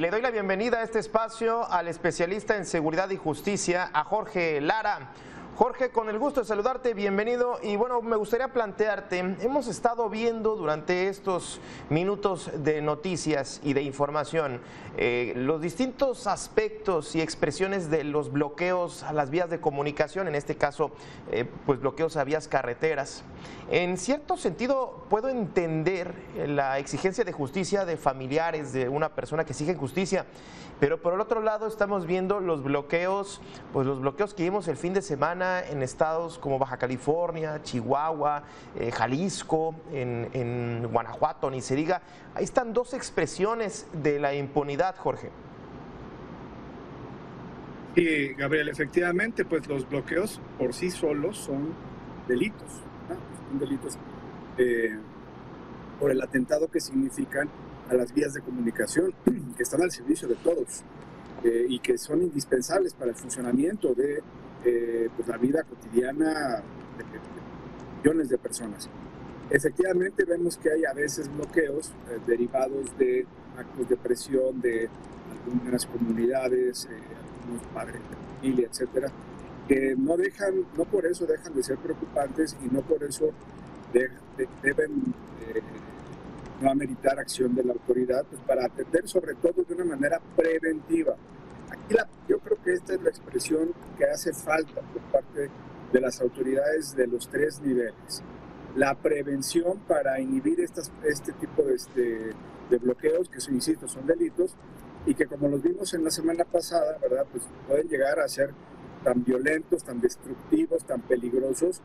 Le doy la bienvenida a este espacio al especialista en seguridad y justicia, a Jorge Lara. Jorge, con el gusto de saludarte, bienvenido. Y bueno, me gustaría plantearte, hemos estado viendo durante estos minutos de noticias y de información los distintos aspectos y expresiones de los bloqueos a las vías de comunicación, en este caso, pues bloqueos a vías carreteras. En cierto sentido, puedo entender la exigencia de justicia de familiares de una persona que exige justicia, pero por el otro lado estamos viendo los bloqueos, pues los bloqueos que vimos el fin de semana en estados como Baja California, Chihuahua, Jalisco, en Guanajuato, ni se diga. Ahí están dos expresiones de la impunidad, Jorge. Sí, Gabriel, efectivamente, pues los bloqueos por sí solos son delitos, ¿no? Son delitos por el atentado que significan a las vías de comunicación que están al servicio de todos y que son indispensables para el funcionamiento de pues la vida cotidiana de millones de personas. Efectivamente vemos que hay a veces bloqueos derivados de actos de presión de algunas comunidades, algunos padres de familia, etcétera, que no por eso dejan de ser preocupantes y no por eso deben no ameritar acción de la autoridad, pues para atender sobre todo de una manera preventiva. Aquí yo creo que esta es la expresión que hace falta por parte de las autoridades de los tres niveles. La prevención para inhibir este tipo de bloqueos, que insisto, son delitos, y que como los vimos en la semana pasada, ¿verdad? Pues pueden llegar a ser tan violentos, tan destructivos, tan peligrosos,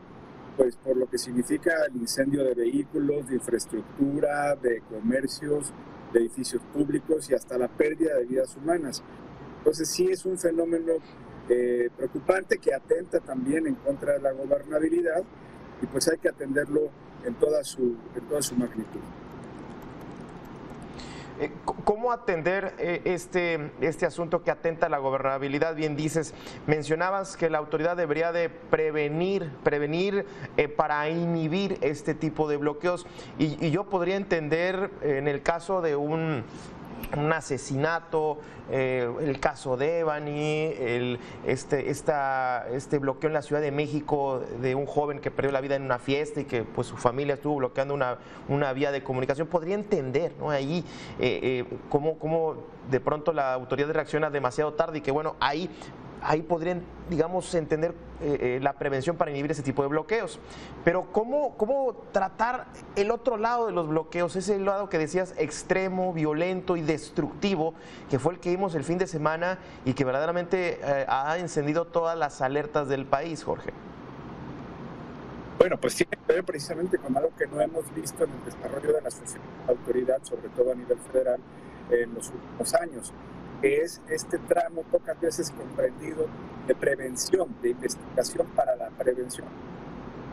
pues por lo que significa el incendio de vehículos, de infraestructura, de comercios, de edificios públicos y hasta la pérdida de vidas humanas. Entonces sí es un fenómeno preocupante que atenta también en contra de la gobernabilidad y pues hay que atenderlo en toda su magnitud. ¿Cómo atender este asunto que atenta a la gobernabilidad? Bien dices, mencionabas que la autoridad debería de prevenir para inhibir este tipo de bloqueos y yo podría entender en el caso de un asesinato, el caso de Devani, este bloqueo en la Ciudad de México de un joven que perdió la vida en una fiesta y que pues su familia estuvo bloqueando una vía de comunicación. Podría entender, ¿no? Ahí cómo de pronto la autoridad reacciona demasiado tarde y que bueno, ahí podrían, digamos, entender la prevención para inhibir ese tipo de bloqueos. Pero ¿cómo tratar el otro lado de los bloqueos, ese lado que decías extremo, violento y destructivo, que fue el que vimos el fin de semana y que verdaderamente ha encendido todas las alertas del país, Jorge? Bueno, pues tiene que ver precisamente con algo que no hemos visto en el desarrollo de las funciones de la autoridad, sobre todo a nivel federal, en los últimos años, que es este tramo pocas veces comprendido de prevención, de investigación para la prevención.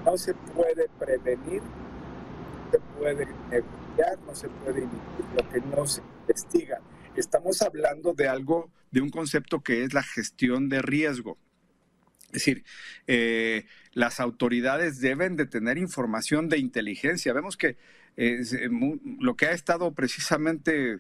No se puede prevenir, no se puede negociar, no se puede inhibir lo que no se investiga. Estamos hablando de un concepto que es la gestión de riesgo. Es decir, las autoridades deben de tener información de inteligencia. Vemos que lo que ha estado precisamente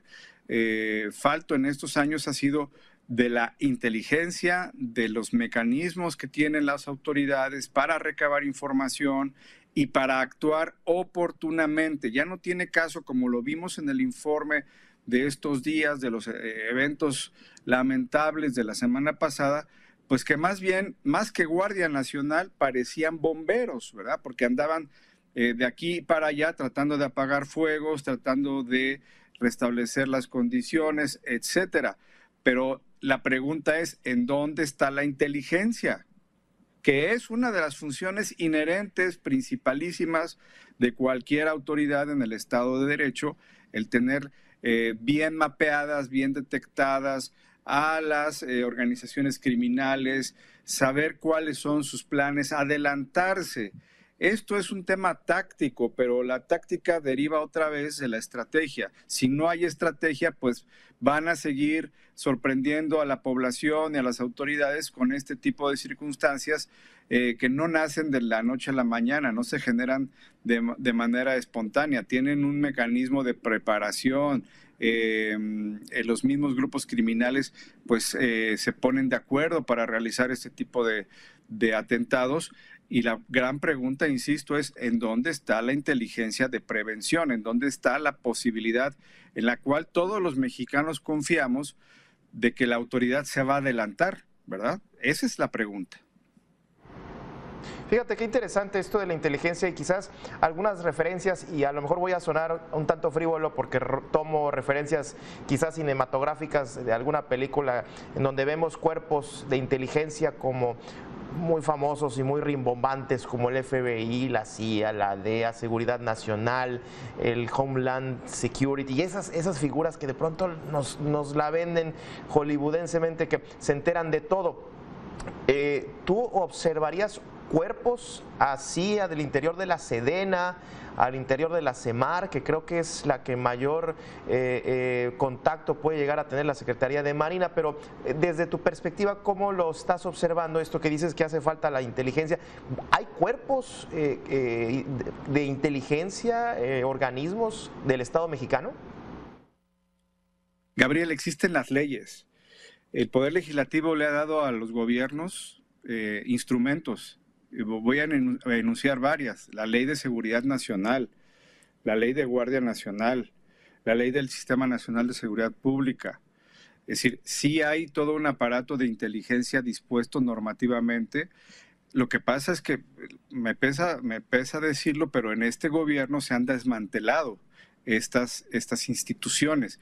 falto en estos años ha sido de la inteligencia, de los mecanismos que tienen las autoridades para recabar información y para actuar oportunamente. Ya no tiene caso, como lo vimos en el informe de estos días, de los eventos lamentables de la semana pasada, pues que más bien, más que Guardia Nacional, parecían bomberos, ¿verdad? Porque andaban de aquí para allá tratando de apagar fuegos, tratando de restablecer las condiciones, etcétera. Pero la pregunta es, ¿en dónde está la inteligencia? Que es una de las funciones inherentes, principalísimas de cualquier autoridad en el Estado de Derecho, el tener bien mapeadas, bien detectadas a las organizaciones criminales, saber cuáles son sus planes, adelantarse. Esto es un tema táctico, pero la táctica deriva otra vez de la estrategia. Si no hay estrategia, pues van a seguir sorprendiendo a la población y a las autoridades con este tipo de circunstancias que no nacen de la noche a la mañana, no se generan de manera espontánea, tienen un mecanismo de preparación, los mismos grupos criminales pues se ponen de acuerdo para realizar este tipo de atentados. Y la gran pregunta, insisto, es ¿en dónde está la inteligencia de prevención? ¿En dónde está la posibilidad en la cual todos los mexicanos confiamos de que la autoridad se va a adelantar, ¿verdad? Esa es la pregunta. Fíjate qué interesante esto de la inteligencia y quizás algunas referencias, y a lo mejor voy a sonar un tanto frívolo porque tomo referencias quizás cinematográficas de alguna película en donde vemos cuerpos de inteligencia como muy famosos y muy rimbombantes como el FBI, la CIA, la DEA, Seguridad Nacional, el Homeland Security, y esas figuras que de pronto nos la venden hollywoodensemente, que se enteran de todo. ¿Tú observarías cuerpos así del interior de la Sedena, al interior de la CEMAR, que creo que es la que mayor contacto puede llegar a tener la Secretaría de Marina, pero desde tu perspectiva, ¿cómo lo estás observando esto que dices que hace falta la inteligencia? ¿Hay cuerpos de inteligencia, organismos del Estado mexicano? Gabriel, existen las leyes. El Poder Legislativo le ha dado a los gobiernos instrumentos. Voy a enunciar varias: la Ley de Seguridad Nacional, la Ley de Guardia Nacional, la Ley del Sistema Nacional de Seguridad Pública. Es decir, sí hay todo un aparato de inteligencia dispuesto normativamente. Lo que pasa es que me pesa decirlo, pero en este gobierno se han desmantelado estas instituciones.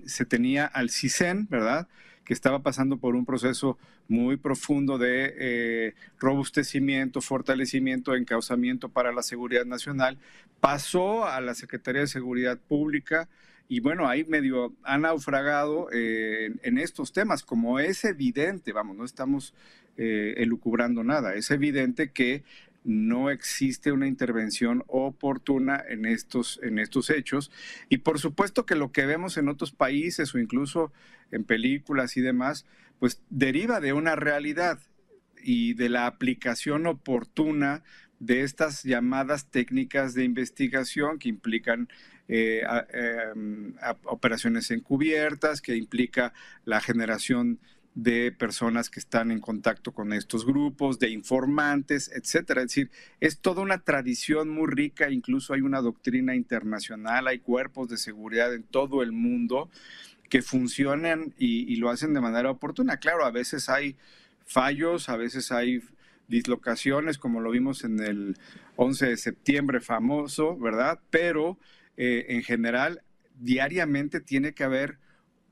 Se tenía al CISEN, ¿verdad?, que estaba pasando por un proceso muy profundo de robustecimiento, fortalecimiento, encauzamiento para la seguridad nacional. Pasó a la Secretaría de Seguridad Pública y bueno, ahí medio ha naufragado en estos temas. Como es evidente, vamos, no estamos elucubrando nada, es evidente que no existe una intervención oportuna en estos hechos. Y por supuesto que lo que vemos en otros países o incluso en películas y demás, pues deriva de una realidad y de la aplicación oportuna de estas llamadas técnicas de investigación que implican operaciones encubiertas, que implica la generación de personas que están en contacto con estos grupos, de informantes, etcétera. Es decir, es toda una tradición muy rica, incluso hay una doctrina internacional, hay cuerpos de seguridad en todo el mundo que funcionan y lo hacen de manera oportuna. Claro, a veces hay fallos, a veces hay dislocaciones, como lo vimos en el 11 de septiembre famoso, ¿verdad? Pero en general, diariamente tiene que haber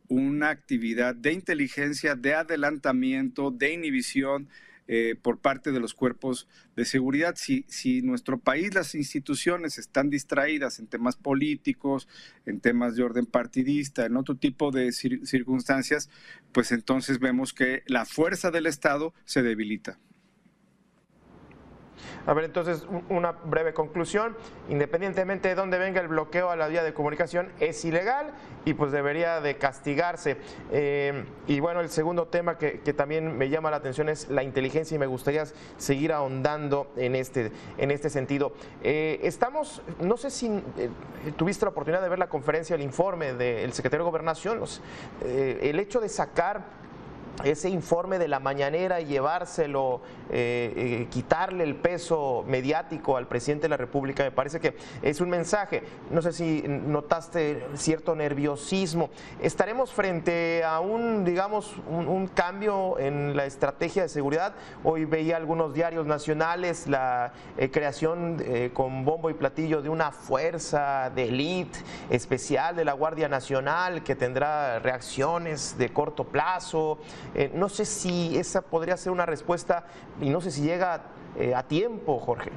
una actividad de inteligencia, de adelantamiento, de inhibición por parte de los cuerpos de seguridad. Si nuestro país, las instituciones están distraídas en temas políticos, en temas de orden partidista, en otro tipo de circunstancias, pues entonces vemos que la fuerza del Estado se debilita. A ver, entonces, una breve conclusión. Independientemente de dónde venga el bloqueo a la vía de comunicación, es ilegal y pues debería de castigarse. Y bueno, el segundo tema que también me llama la atención es la inteligencia y me gustaría seguir ahondando en este sentido. Estamos, no sé si tuviste la oportunidad de ver la conferencia, el informe del secretario de Gobernación, el hecho de sacar ese informe de la mañanera y llevárselo, quitarle el peso mediático al presidente de la República, me parece que es un mensaje. No sé si notaste cierto nerviosismo. ¿Estaremos frente a un cambio en la estrategia de seguridad? Hoy veía algunos diarios nacionales la creación con bombo y platillo de una fuerza de élite especial de la Guardia Nacional que tendrá reacciones de corto plazo. No sé si esa podría ser una respuesta y no sé si llega a tiempo, Jorge.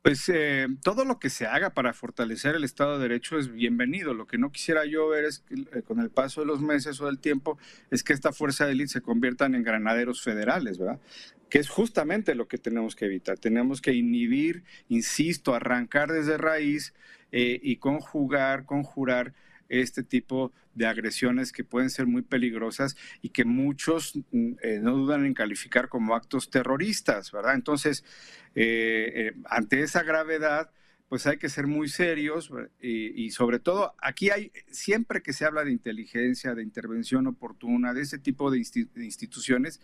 Pues todo lo que se haga para fortalecer el Estado de Derecho es bienvenido. Lo que no quisiera yo ver es que con el paso de los meses o del tiempo es que esta fuerza de élite se conviertan en granaderos federales, ¿verdad? Que es justamente lo que tenemos que evitar. Tenemos que inhibir, insisto, arrancar desde raíz y conjurar este tipo de agresiones que pueden ser muy peligrosas y que muchos no dudan en calificar como actos terroristas, ¿verdad? Entonces, ante esa gravedad, pues hay que ser muy serios y sobre todo aquí siempre que se habla de inteligencia, de intervención oportuna, de ese tipo de instituciones,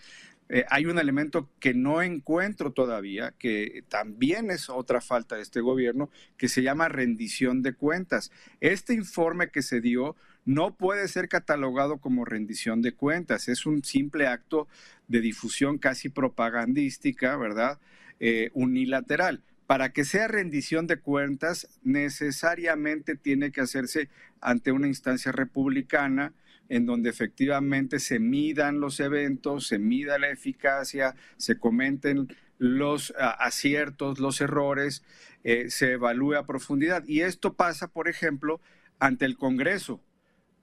hay un elemento que no encuentro todavía, que también es otra falta de este gobierno, que se llama rendición de cuentas. Este informe que se dio no puede ser catalogado como rendición de cuentas, es un simple acto de difusión casi propagandística, ¿verdad? Unilateral. Para que sea rendición de cuentas, necesariamente tiene que hacerse ante una instancia republicana, en donde efectivamente se midan los eventos, se mida la eficacia, se comenten los aciertos, los errores, se evalúe a profundidad. Y esto pasa, por ejemplo, ante el Congreso,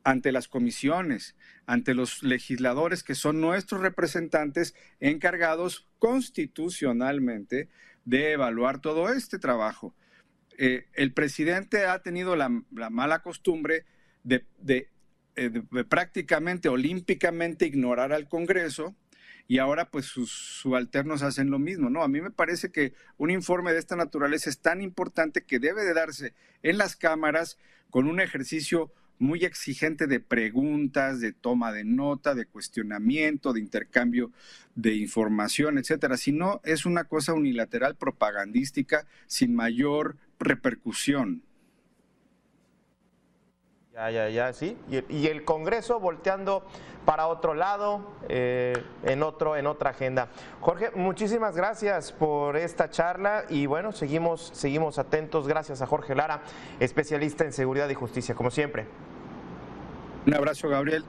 ante las comisiones, ante los legisladores que son nuestros representantes encargados constitucionalmente de evaluar todo este trabajo. El presidente ha tenido la mala costumbre de prácticamente olímpicamente ignorar al Congreso, y ahora pues sus subalternos hacen lo mismo, ¿no? A mí me parece que un informe de esta naturaleza es tan importante que debe de darse en las cámaras con un ejercicio muy exigente de preguntas, de toma de nota, de cuestionamiento, de intercambio de información, etcétera. Si no, es una cosa unilateral, propagandística, sin mayor repercusión. Sí. Y el Congreso volteando para otro lado, en otra agenda. Jorge, muchísimas gracias por esta charla y bueno, seguimos atentos. Gracias a Jorge Lara, especialista en seguridad y justicia, como siempre. Un abrazo, Gabriel.